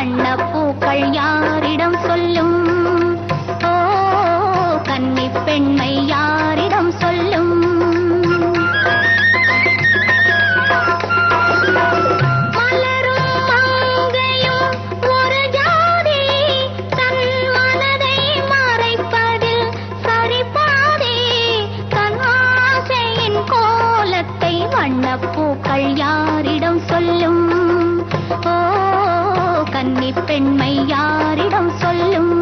வண்ணப்பூக்கள் யாரிடம் சொல்லும்? ஓ கன்னி பெண்மை யாரிடம் சொல்லும்? வண்ணப்பூக்கள் யாரிடம் சொல்லும்? ஓ கன்னி பெண்மை யாரிடம் சொல்லும்?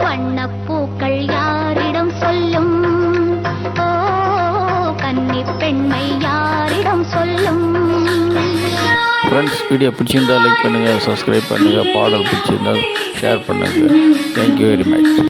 வண்ணப்பூக்கள் யாரிடம் சொல்லும்? ஓ கன்னி பெண்மை யாரிடம் சொல்லும்? ஃப்ரெண்ட்ஸ், வீடியோ பிடிச்சிருந்தால் லைக் பண்ணுங்கள், சப்ஸ்கிரைப் பண்ணுங்கள். பாடல் பிடிச்சிருந்தால் ஷேர் பண்ணுங்கள். Thank you very much.